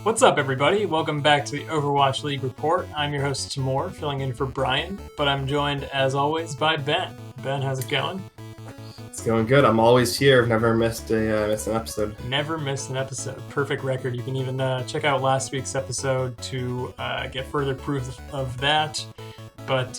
What's up, everybody? Welcome back to the Overwatch League Report. I'm your host, Tamor, filling in for Brian, but I'm joined, as always, by Ben. Ben, how's it going? It's going good. I'm always here. Never missed an episode. Never missed an episode. Perfect record. You can even check out last week's episode to get further proof of that. But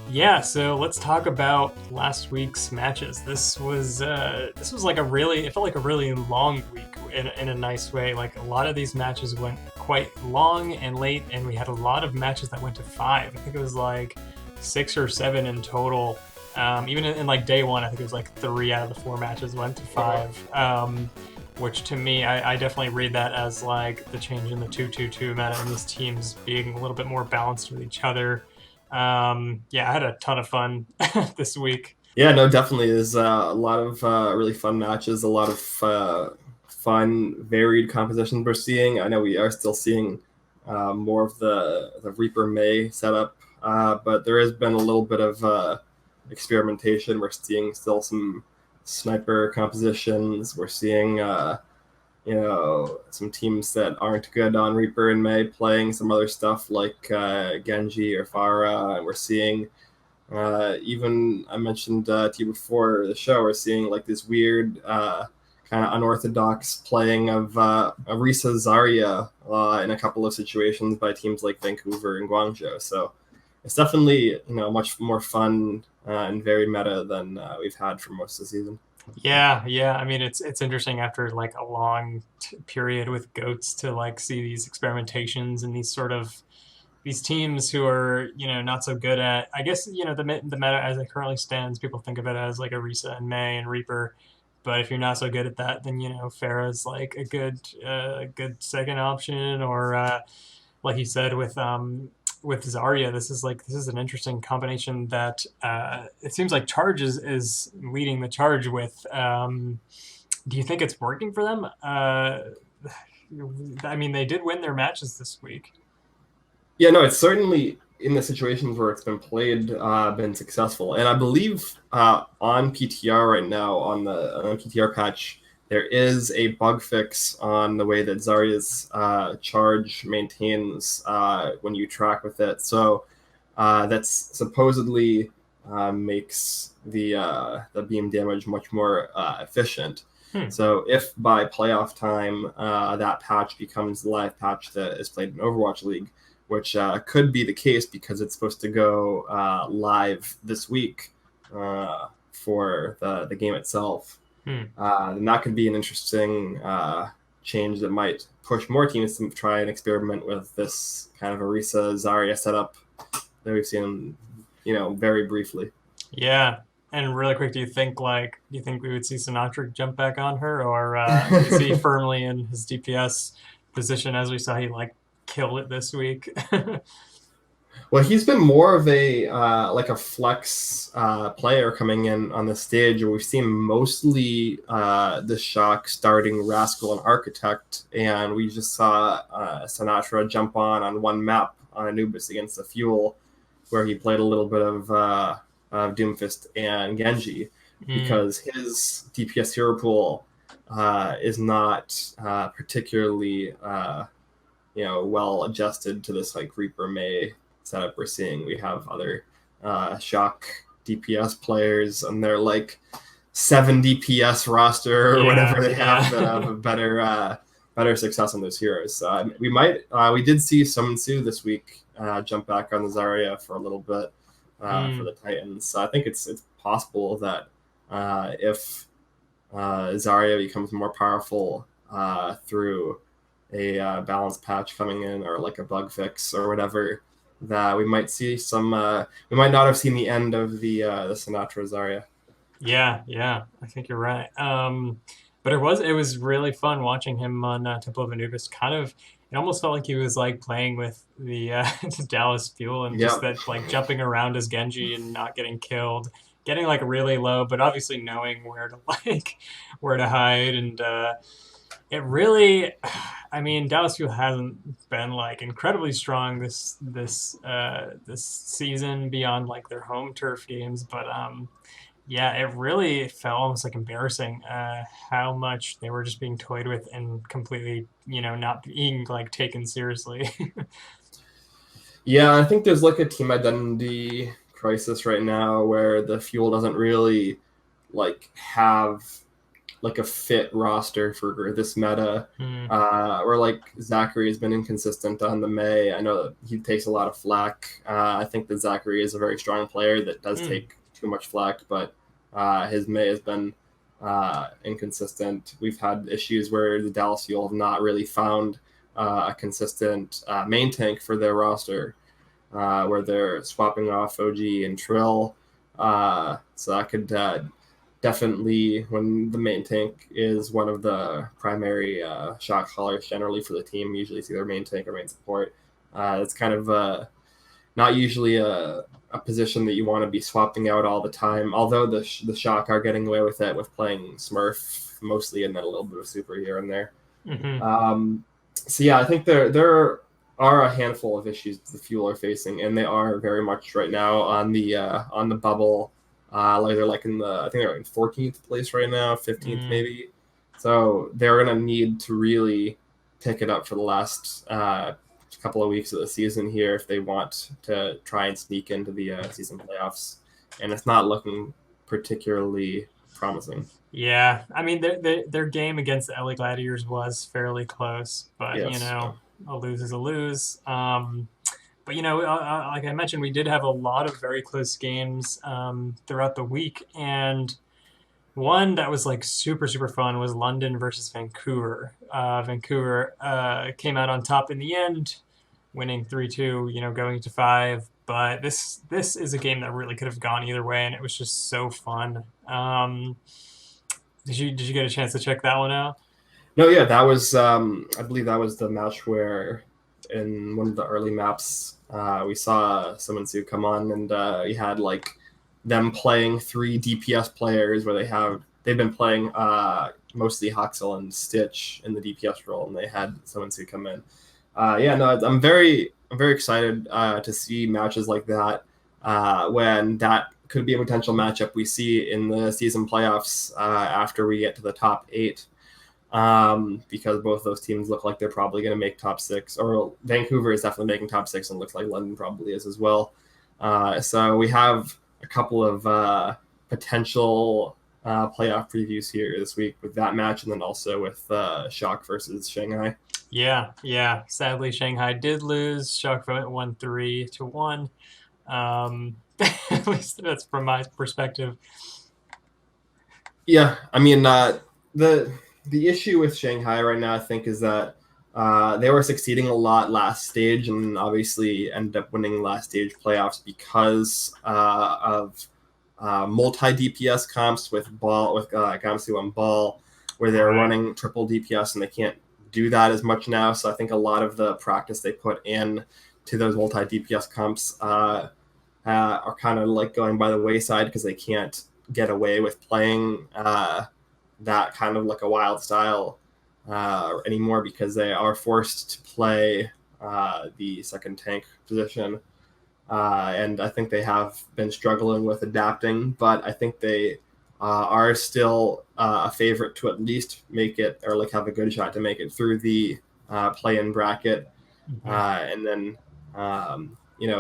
yeah, so let's talk about last week's matches. This was like it felt like a really long week in a nice way. Like a lot of these matches went quite long and late, and we had a lot of matches that went to 5. I think it was like 6 or 7 in total. Even in like day one, I think it was like 3 out of the 4 matches went to 5. Which to me, I definitely read that as like the change in the 2-2-2 meta and these teams being a little bit more balanced with each other. Yeah, I had a ton of fun this week. Yeah, no, definitely. There's a lot of really fun matches, a lot of fun, varied compositions we're seeing. I know we are still seeing more of the Reaper May setup, but there has been a little bit of experimentation. We're seeing still some sniper compositions. We're seeing some teams that aren't good on Reaper in May playing some other stuff like Genji or Pharah, and we're seeing even I mentioned to you before the show, we're seeing like this weird kind of unorthodox playing of Arisa Zarya in a couple of situations by teams like Vancouver and Guangzhou. So it's definitely much more fun and very meta than we've had for most of the season. Yeah. I mean, it's interesting after like a long period with goats to like see these experimentations and these teams who are not so good at. I guess the meta as it currently stands, people think of it as like Arisa and May and Reaper. But if you're not so good at that, then Pharah's like a good second option, or like you said with Zarya, this is an interesting combination that it seems like Charge is leading the charge with. Do you think it's working for them? I mean, they did win their matches this week. Yeah, no, it's certainly in the situations where it's been played, been successful. And I believe on PTR right now, on the PTR patch, there is a bug fix on the way that Zarya's charge maintains when you track with it. So that's supposedly makes the beam damage much more efficient. So if by playoff time that patch becomes the live patch that is played in Overwatch League, which could be the case because it's supposed to go live this week for the game itself. And that could be an interesting change that might push more teams to try and experiment with this kind of Arisa Zarya setup that we've seen, very briefly. Yeah. And really quick, do you think we would see Sinatra jump back on her, or is he firmly in his DPS position as we saw he like kill it this week? Well, he's been more of a like a flex player coming in on the stage. We've seen mostly the Shock starting Rascal and Architect, and we just saw Sinatra jump on one map on Anubis against the Fuel, where he played a little bit of Doomfist and Genji, because his DPS hero pool is not particularly well adjusted to this like Reaper May setup we're seeing. We have other Shock DPS players, and they're like 7 DPS roster or whatever they have that have a better success on those heroes. We did see Summon Sue this week jump back on the Zarya for a little bit for the Titans. So I think it's possible that if Zarya becomes more powerful through a balance patch coming in, or like a bug fix or whatever, that we might see some. We might not have seen the end of the Sinatra Zarya. Yeah, I think you're right. But it was really fun watching him on Temple of Anubis. It almost felt like he was like playing with the Dallas Fuel, and just that like jumping around as Genji and not getting killed, getting like really low, but obviously knowing where to hide. And it really, I mean, Dallas Fuel hasn't been like incredibly strong this season beyond like their home turf games, but Yeah, it really felt almost like embarrassing how much they were just being toyed with and completely, not being like taken seriously. Yeah, I think there's like a team identity crisis right now where the Fuel doesn't really like have like a fit roster for this meta. Hmm. Where like Zachary has been inconsistent on the May. I know that he takes a lot of flack. I think that Zachary is a very strong player that does Hmm. take too much flack, but his May has been inconsistent. We've had issues where the Dallas Fuel have not really found a consistent main tank for their roster, where they're swapping off OG and Trill. So that could definitely, when the main tank is one of the primary shot callers generally for the team, usually it's either main tank or main support. It's kind of not usually a position that you want to be swapping out all the time, although the Shock are getting away with it with playing Smurf mostly and then a little bit of Super here and there. Hmm. So yeah, I think there are a handful of issues the Fuel are facing, and they are very much right now on the bubble. Like they're like in the I think they're in 14th place right now, 15th Mm. maybe. So they're gonna need to really pick it up for the last couple of weeks of the season here if they want to try and sneak into the season playoffs, and it's not looking particularly promising. Yeah, I mean their game against the LA Gladiators was fairly close, but Yes. Yeah. a lose is a lose. But like I mentioned, we did have a lot of very close games throughout the week, and one that was like super super fun was London versus Vancouver. Vancouver came out on top in the end, winning 3-2. Going to five. But this is a game that really could have gone either way, and it was just so fun. Did you get a chance to check that one out? No, yeah, that was I believe that was the match where in one of the early maps we saw Sumansu come on and he had like them playing three DPS players where they've been playing mostly Hoxel and Stitch in the DPS role and they had Sumansu come in. Yeah, no, I'm very excited to see matches like that when that could be a potential matchup we see in the season playoffs after we get to the top eight, because both those teams look like they're probably going to make top six, or Vancouver is definitely making top six, and looks like London probably is as well. So we have a couple of potential playoff previews here this week with that match, and then also with Shock versus Shanghai. Yeah, yeah. Sadly, Shanghai did lose. Shock won 3-1. At least that's from my perspective. Yeah, I mean the issue with Shanghai right now, I think, is that they were succeeding a lot last stage, and obviously ended up winning last stage playoffs because of multi DPS comps with Gamsu and Ball, where they're Right. running triple DPS, and they can't do that as much now. So I think a lot of the practice they put in to those multi DPS comps are kind of like going by the wayside because they can't get away with playing that kind of like a wild style anymore because they are forced to play the second tank position. And I think they have been struggling with adapting, but I think they are still a favorite to at least make it or like have a good shot to make it through the play-in bracket, Hmm. and then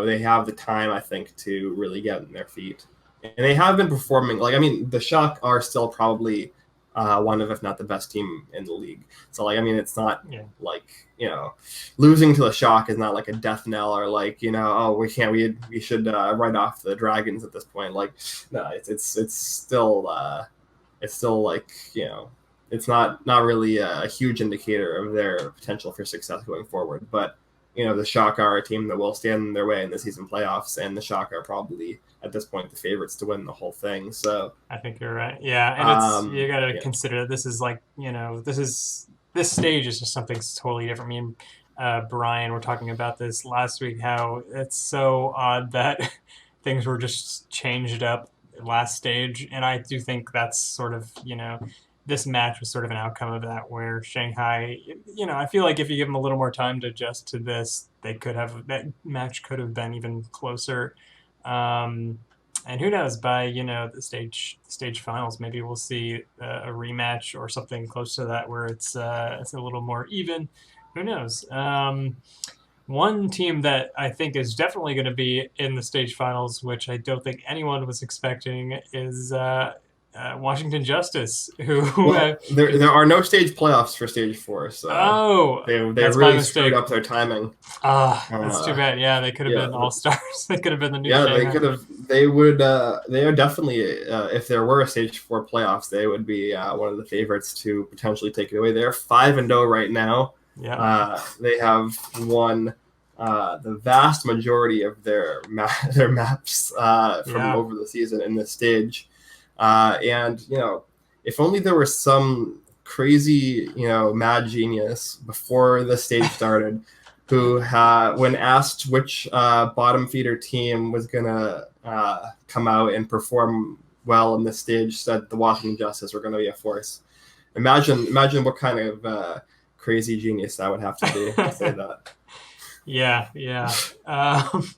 they have the time I think to really get in their feet, and they have been performing. Like I mean, the Shock are still probably one of, if not the best team in the league. So like I mean, it's not Yeah. like losing to the Shock is not like a death knell or like oh we should write off the Dragons at this point. Like no, it's still like it's not really a huge indicator of their potential for success going forward. But the Shock are a team that will stand in their way in the season playoffs, and the Shock are probably at this point the favorites to win the whole thing. So I think you're right. Yeah, and it's you got to yeah, consider that this is like this stage is just something totally different. Me and Brian were talking about this last week. How it's so odd that things were just changed up last stage, and I do think that's sort of this match was sort of an outcome of that, where Shanghai, I feel like if you give them a little more time to adjust to this, they could have that match could have been even closer. Um, And who knows? By the stage finals, maybe we'll see a rematch or something close to that, where it's a little more even. Who knows? One team that I think is definitely going to be in the stage finals, which I don't think anyone was expecting, is Washington Justice, who Well, there are no stage playoffs for stage four, so oh, they that's my really screwed mistake. up their timing. Ah, that's too Uh, bad. Yeah, they could have yeah, been all stars. They could have been the new yeah, they Shanghai. could have. They would. They are definitely. If there were a stage four playoffs, they would be one of the favorites to potentially take it away. They're 5-0 right now. Yeah, They have won the vast majority of their maps from yeah. over the season in this stage. And if only there was some crazy, mad genius before the stage started who, when asked which bottom feeder team was going to come out and perform well in this stage, said the Washington Justice were going to be a force. Imagine what kind of crazy genius that would have to be to say that. Yeah, yeah. Um,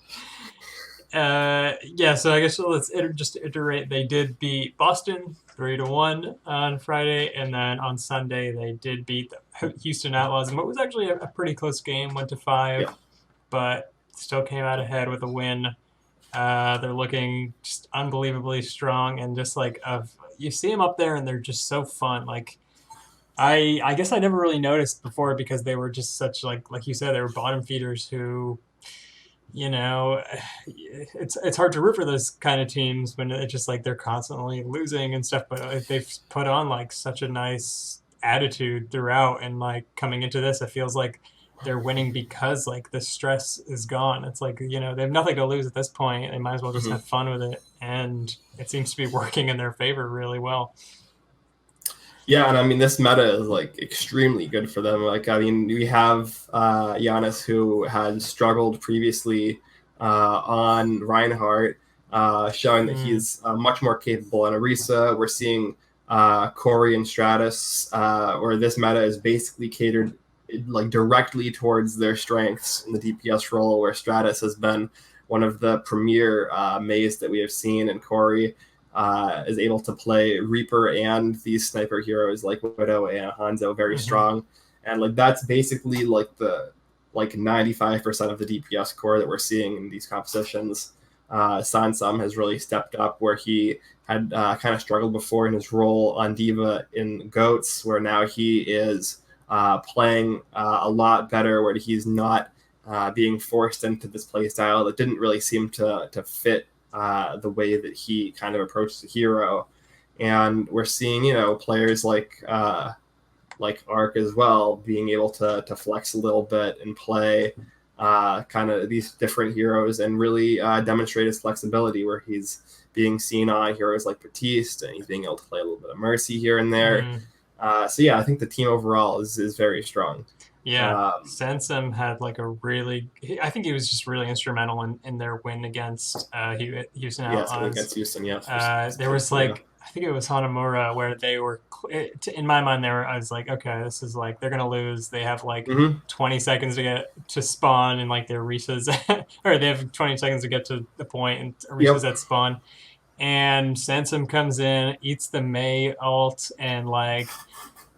yeah, so I guess just iterate. They did beat Boston 3-1 on Friday, and then on Sunday they did beat the Houston Outlaws in what was actually a pretty close game, 1-5, Yeah. but still came out ahead with a win. They're looking just unbelievably strong, and just like you see them up there, and they're just so fun. Like I guess I never really noticed before because they were just such like you said, they were bottom feeders who you know, it's hard to root for those kind of teams when it's just like they're constantly losing and stuff. But they've put on like such a nice attitude throughout, and like coming into this, it feels like they're winning because like the stress is gone. It's like they have nothing to lose at this point. They might as well just Mhm. have fun with it, and it seems to be working in their favor really well. Yeah, and I mean this meta is like extremely good for them. Like I mean, we have Giannis who had struggled previously on Reinhardt, showing that Mm, he's much more capable on Orisa. We're seeing Corey and Stratus, where this meta is basically catered like directly towards their strengths in the DPS role, where Stratus has been one of the premier maze that we have seen, and Corey is able to play Reaper and these sniper heroes like Widow and Hanzo very hmm. strong. And like that's basically like the 95% of the DPS core that we're seeing in these compositions. Sansum has really stepped up where he had kind of struggled before in his role on Diva in Goats, where now he is playing a lot better, where he's not being forced into this play style that didn't really seem to fit the way that he kind of approached the hero. And we're seeing, players like Arc as well being able to flex a little bit and play kind of these different heroes and really demonstrate his flexibility, where he's being seen on heroes like Batiste and he's being able to play a little bit of Mercy here and there. Mm. So yeah, I think the team overall is very strong. Yeah, Um, Sansom had like I think he was just really instrumental in their win against Houston yes, Outlaws. against Houston, yes, There was yeah. like, I think it was Hanamura where they were, in my mind, I was like, okay, this is like, they're going to lose. They have like Mm-hmm. 20 seconds to get to spawn, and like their Orisha's, or they have 20 seconds to get to the point, and Orisha's Yep. at spawn. And Sansom comes in, eats the Mei ult, and like,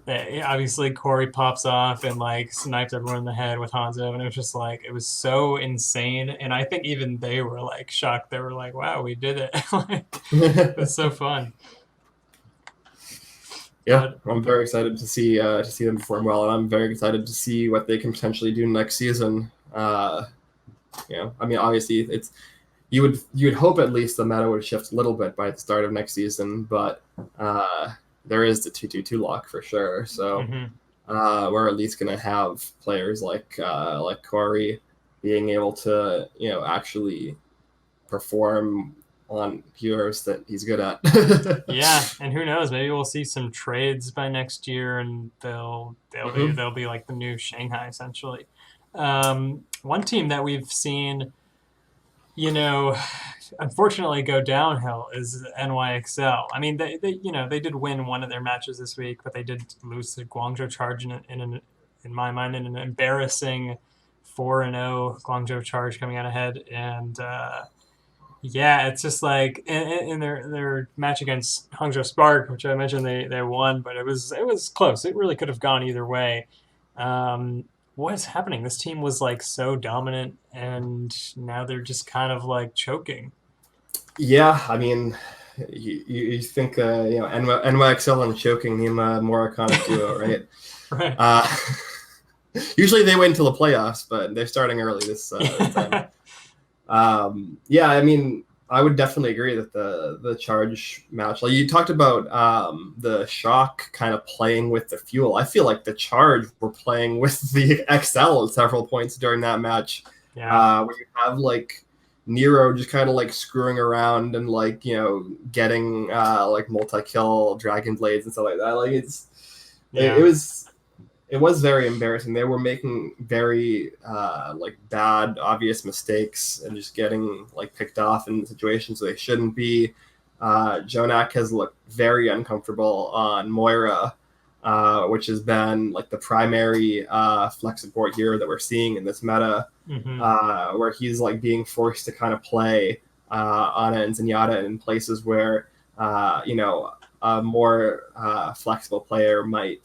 obviously Corey pops off and like snipes everyone in the head with Hanzo, and it was just like it was so insane. And I think even they were like shocked. They were like, "Wow, we did it!" Like, it was so fun. Yeah, But I'm very excited to see them perform well, and I'm very excited to see what they can potentially do next season. I mean, obviously, it's you would hope at least the meta would shift a little bit by the start of next season, but there is the 2-2-2 lock for sure. So hmm. we're at least going to have players like Corey being able to actually perform on heroes that he's good at. Yeah, and who knows? Maybe we'll see some trades by next year, and Mm-hmm. they'll be like the new Shanghai essentially. One team that we've seen, you know, unfortunately go downhill is NYXL. I mean, they did win one of their matches this week, but they did lose to Guangzhou Charge in my mind, in an embarrassing 4-0 Guangzhou Charge coming out ahead. And Yeah, it's just like in their match against Hangzhou Spark, which I mentioned they won, but it was close. It really could have gone either way. What is happening? This team was like so dominant, and now they're just kind of like choking. Yeah, I mean, you think NYXL and choking him more iconic duo, right? Right. Uh, usually they wait until the playoffs, but they're starting early this time. Yeah. Yeah, I mean, I would definitely agree that the charge match, like you talked about, the shock kind of playing with the fuel. I feel like the charge were playing with the XL at several points during that match, Yeah. where you have like Nero just kind of like screwing around and like getting like multi kill dragon blades and stuff like that. Like it Yeah. was very embarrassing. They were making very like bad, obvious mistakes and just getting like picked off in situations they shouldn't be. Jonak has looked very uncomfortable on Moira, which has been like the primary flex support hero that we're seeing in this meta, Hmm. where he's like being forced to kind of play Ana and Zenyatta in places where a more flexible player might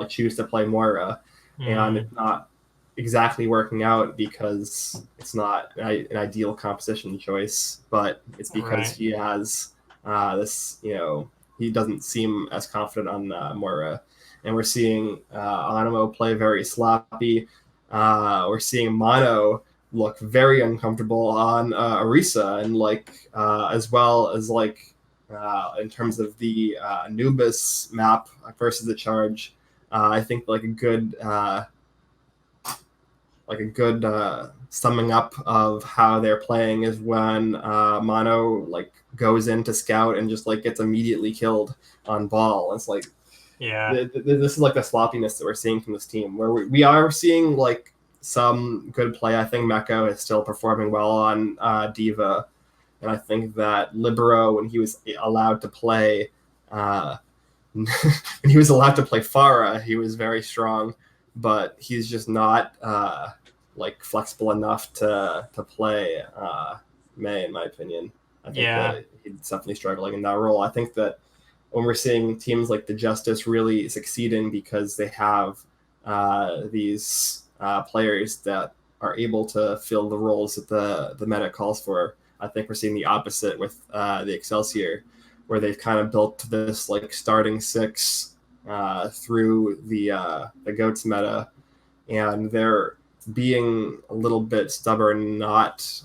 choose to play Moira, and Mm. it's not exactly working out because it's not an ideal composition choice, but it's because Right. he has this, he doesn't seem as confident on Moira. And we're seeing Animo play very sloppy. We're seeing Mono look very uncomfortable on Arisa, and as well as in terms of the Anubis map versus the charge. I think like a good summing up of how they're playing is when Mono like goes into scout and just like gets immediately killed on ball. It's like Yeah. this is like the sloppiness that we're seeing from this team, where we are seeing like some good play. I think Meko is still performing well on Diva, and I think that Libero, when he was allowed to play, uh, when he was allowed to play Farah, he was very strong, but he's just not like flexible enough to play May, in my opinion. I think Yeah. that he's definitely struggling in that role. I think that when we're seeing teams like the Justice really succeeding because they have these players that are able to fill the roles that the meta calls for. I think we're seeing the opposite with the Excelsior, where they've kind of built this like starting six through the goats meta, and they're being a little bit stubborn, not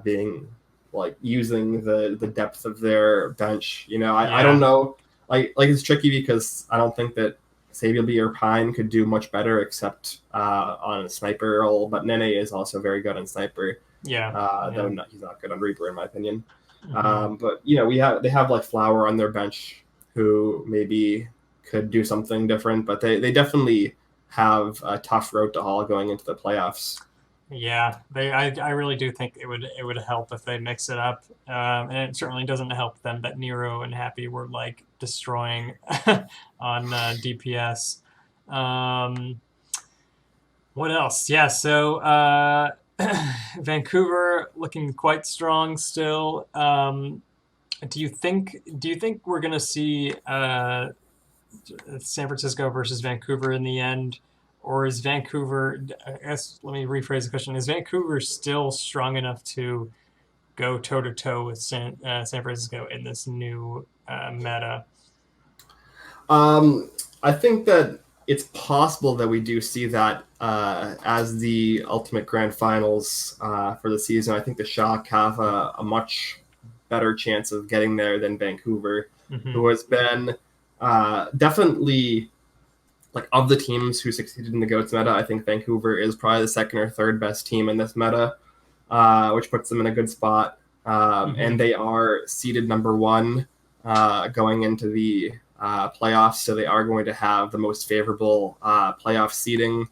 being like using the depth of their bench. I don't Yeah. know. Like it's tricky because I don't think that Sabielby or Pine could do much better except on a sniper role, but Nene is also very good on sniper. Yeah. Though Yeah. he's not good on Reaper in my opinion. Hmm. But they have like Flower on their bench who maybe could do something different, but they definitely have a tough road to haul going into the playoffs. Yeah, I really do think it would help if they mix it up, and it certainly doesn't help them that Nero and Happy were like destroying on DPS. Um, what else? Yeah, so Vancouver looking quite strong still. Do you think we're gonna see San Francisco versus Vancouver in the end? Or is Vancouver, I guess, let me rephrase the question. Is Vancouver still strong enough to go toe to toe with San Francisco in this new meta? Um, I think that it's possible that we do see that as the ultimate grand finals for the season. I think the Shock have a much better chance of getting there than Vancouver, Hmm. who has been definitely like of the teams who succeeded in the GOATS meta. I think Vancouver is probably the second or third best team in this meta, which puts them in a good spot. Hmm. And they are seeded number one going into the playoffs, so they are going to have the most favorable playoff seeding,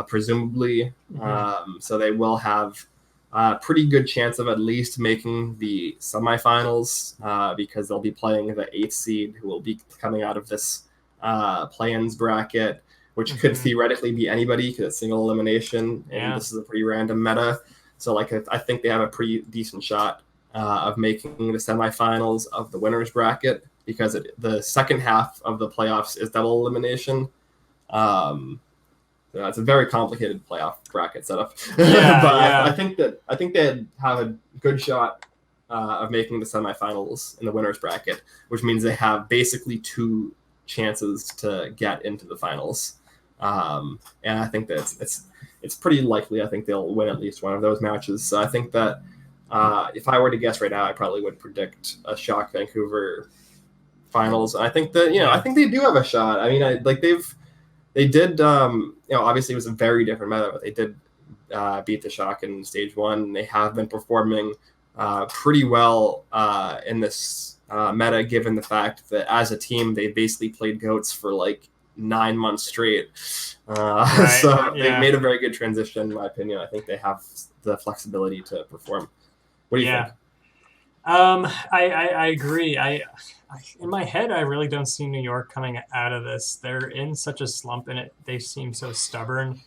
presumably. Hmm. So they will have a pretty good chance of at least making the semifinals because they'll be playing the eighth seed, who will be coming out of this play-ins bracket, which could Hmm. theoretically be anybody because it's single elimination, and Yeah. this is a pretty random meta. So like I think they have a pretty decent shot of making the semifinals of the winners bracket, because the second half of the playoffs is double elimination. It's a very complicated playoff bracket setup. Yeah, But yeah. I think they have a good shot of making the semifinals in the winners bracket, which means they have basically 2 chances to get into the finals. And I think that it's pretty likely. I think they'll win at least one of those matches. So I think that if I were to guess right now, I probably would predict a Shock Vancouver finals. And I think that I think they do have a shot. I mean, they did obviously it was a very different meta, but they did beat the Shock in stage 1. They have been performing pretty well in this meta, given the fact that as a team they basically played goats for like 9 months straight. Right, So yeah. they've made a very good transition, in my opinion. I think they have the flexibility to perform. What do you think? I agree. I in my head, I really don't see New York coming out of this. They're in such a slump, and they seem so stubborn.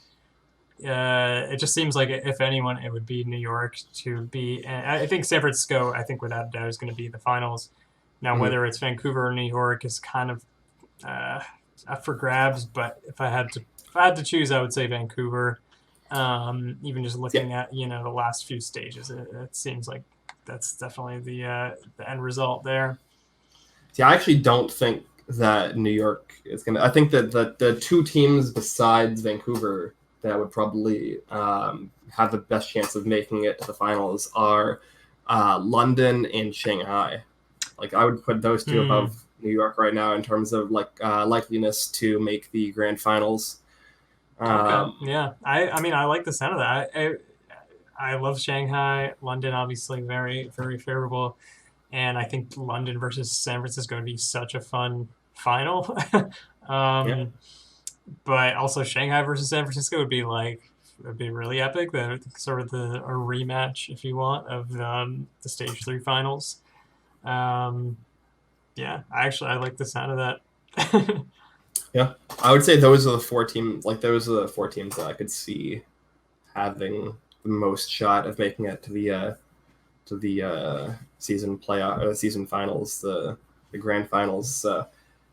It just seems like if anyone, it would be New York to be. And I think San Francisco, I think without a doubt, is going to be the finals. Now, Mhm. whether it's Vancouver or New York is kind of up for grabs. But if I had to choose, I would say Vancouver. Even just Yeah. looking at the last few stages, it seems like that's definitely the end result there. See, I actually don't think that New York is going to. I think that the 2 teams besides Vancouver that would probably have the best chance of making it to the finals are London and Shanghai. Like, I would put those 2 above New York right now in terms of likeliness to make the grand finals. Okay, yeah. I mean, I like the sound of that. I love Shanghai. London, obviously, very very favorable. And I think London versus San Francisco would be such a fun final. Yeah. um, but also Shanghai versus San Francisco would be really epic. That sort of a rematch, if you want, of the stage 3 finals. Um, yeah, I like the sound of that. Yeah. I would say those are the 4 teams. Like, those are the 4 teams that I could see having the most shot of making it to the season playoff or the season finals, the grand finals. So,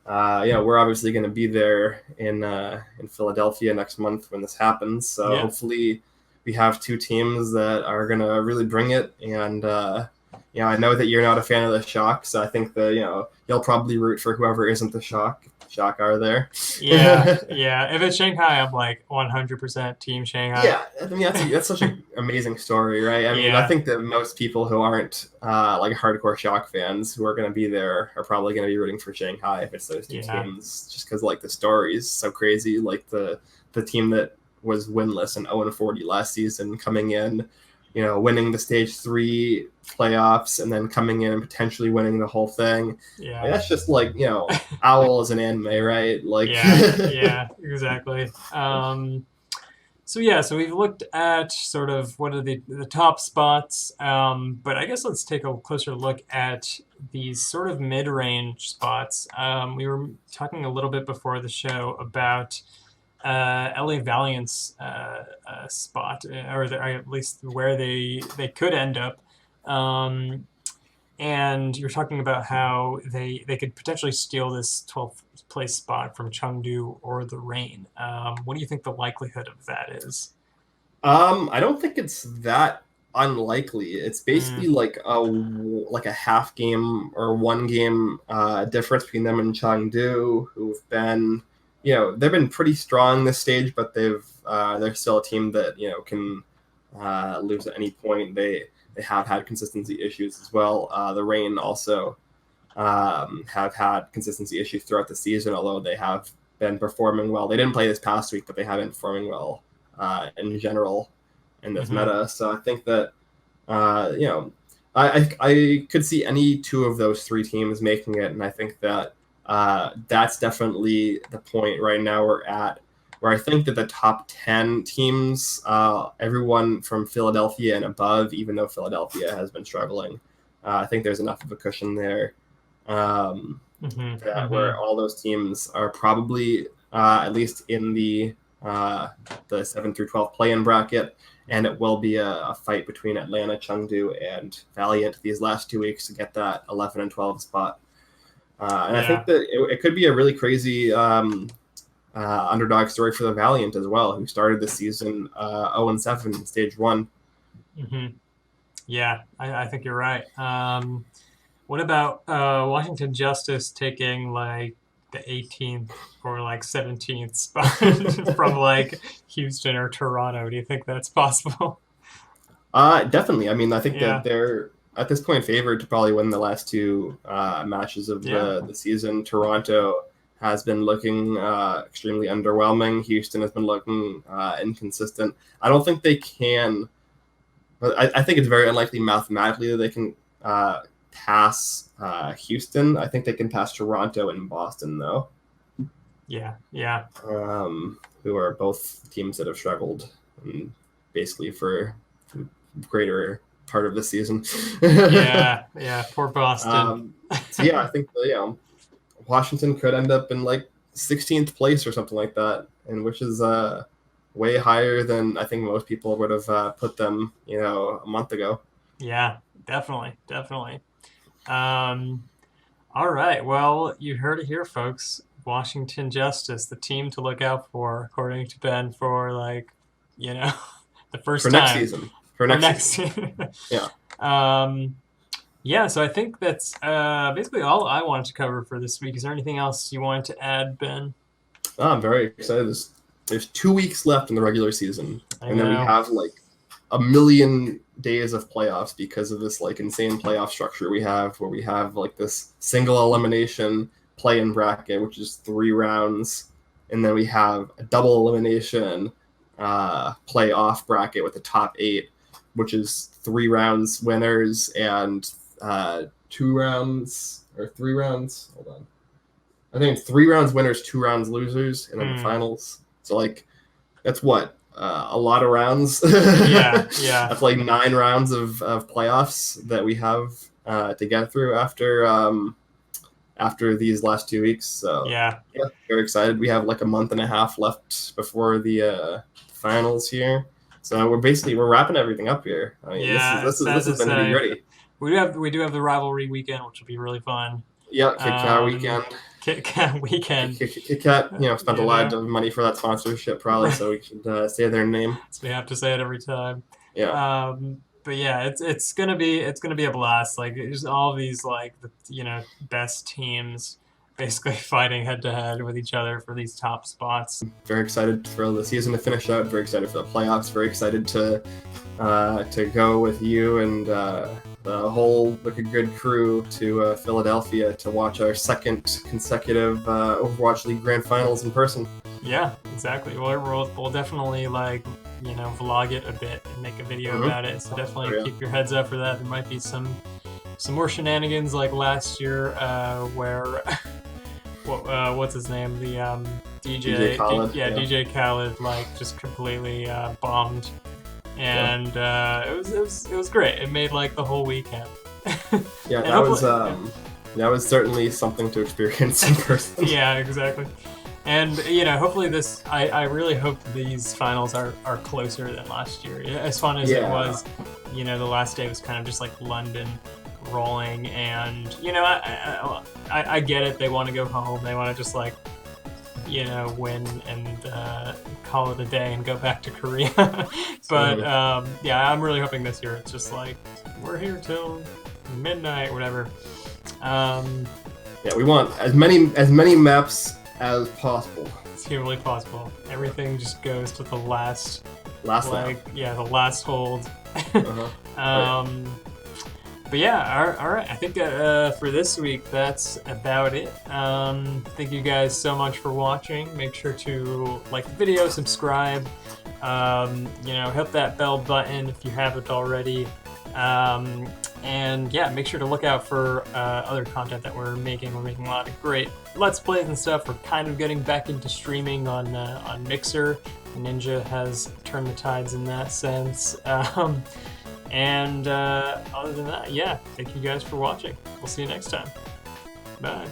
we're obviously going to be there in Philadelphia next month when this happens. So Yeah. hopefully we have 2 teams that are going to really bring it. And I know that you're not a fan of the Shock, so I think that you'll probably root for whoever isn't the Shock. Shock are there. Yeah, yeah. If it's Shanghai, I'm like 100% Team Shanghai. Yeah, I mean that's such an amazing story, right? I mean, I Yeah, think that most people who aren't like hardcore Shock fans who are going to be there are probably going to be rooting for Shanghai if it's those 2 yeah, teams, just because like the story is so crazy. Like the team that was winless and 0-40 last season coming in, winning the stage 3 playoffs and then coming in and potentially winning the whole thing. yeah. Like, that's just like owls and anime, right? Like, Yeah, yeah, exactly. So yeah, so we've looked at sort of what are the top spots, but I guess let's take a closer look at these sort of mid-range spots. We were talking a little bit before the show about LA Valiant's spot, or at least where they could end up. Um, and you're talking about how they could potentially steal this 12th place spot from Chengdu or the Rain. What do you think the likelihood of that is? I don't think it's that unlikely. It's basically Mm, like a half game or 1 game difference between them and Chengdu, who've been, they've been pretty strong this stage, but they're still a team that can lose at any point. They have had consistency issues as well. The Rain also have had consistency issues throughout the season, although they have been performing well. They didn't play this past week, but they have been performing well in general in this hmm meta. So I think that uh, you know I could see any 2 of those 3 teams making it, and I think that that's definitely the point right now we're at, where I think that the top 10 teams, everyone from Philadelphia and above, even though Philadelphia has been struggling, I think there's enough of a cushion there hmm that hmm where all those teams are probably at least in the the 7 through 12 play-in bracket, and it will be a fight between Atlanta, Chengdu, and Valiant these last 2 weeks to get that 11 and 12 spot. And I think that it could be a really crazy underdog story for the Valiant as well, who started the season 0-7 in stage 1. Mm-hmm. Yeah, I think you're right. What about Washington Justice taking like the 18th or like 17th spot from like Houston or Toronto? Do you think that's possible? Definitely. I mean, I think Yeah. that they're at this point favored to probably win the last 2 matches of Yeah. the season. Toronto has been looking extremely underwhelming. Houston has been looking inconsistent. I don't think they can, but I think it's very unlikely mathematically that they can pass Houston. I think they can pass Toronto and Boston, though. Yeah. Who are both teams that have struggled basically for greater part of the season. Yeah. Poor Boston. So yeah, I think Washington could end up in like 16th place or something like that, and which is way higher than I think most people would have put them, a month ago. Yeah, definitely. All right. Well, you heard it here, folks. Washington Justice, the team to look out for, according to Ben, for like, the first For next time. season. For next season. Yeah. Yeah, so I think that's basically all I wanted to cover for this week. Is there anything else you wanted to add, Ben? I'm very excited. There's 2 weeks left in the regular season, and then we have like a million days of playoffs because of this like insane playoff structure we have, where we have like this single elimination play-in bracket, which is 3 rounds, and then we have a double elimination playoff bracket with the top 8, which is 3 rounds winners and 2 rounds or 3 rounds. Hold on. I think it's 3 rounds winners, 2 rounds losers, and then the finals. So like, that's what a lot of rounds. Yeah. That's like 9 rounds of playoffs that we have to get through after these last 2 weeks. So yeah, very excited. We have like a month and a half left before the finals here. So we're wrapping everything up here. I mean, this is going to be great. We do have the rivalry weekend, which will be really fun. Yeah, Kit Kat weekend. Kit Kat weekend. Kit Kat, spent a lot of money for that sponsorship probably, so we should say their name. So we have to say it every time. Yeah. But yeah, it's gonna be a blast. Like just all these like the best teams basically fighting head to head with each other for these top spots. Very excited for the season to finish out. Very excited for the playoffs. Very excited to go with you and the whole Wicked Good crew to Philadelphia to watch our 2nd consecutive Overwatch League Grand Finals in person. Yeah, exactly. We'll definitely vlog it a bit and make a video about it. So definitely keep your heads up for that. There might be some more shenanigans like last year where what's his name, the DJ Khaled. DJ Khaled just completely bombed. And it was great. It made like the whole weekend. Yeah, that was certainly something to experience in person. Yeah, exactly. And hopefully I really hope these finals are closer than last year. As fun as it was, the last day was kind of just like London rolling, and I get it. They want to go home. They want to just like win and call it a day and go back to Korea. But I'm really hoping this year it's just like we're here till midnight, whatever. We want as many maps as possible. It's humanly possible. Everything just goes to the last lap. The last hold. But yeah, all right. I think for this week, that's about it. Thank you guys so much for watching. Make sure to like the video, subscribe, hit that bell button if you haven't already. And yeah, make sure to look out for other content that we're making. We're making a lot of great Let's Plays and stuff. We're kind of getting back into streaming on Mixer. Ninja has turned the tides in that sense. And other than that, thank you guys for watching. We'll see you next time. Bye.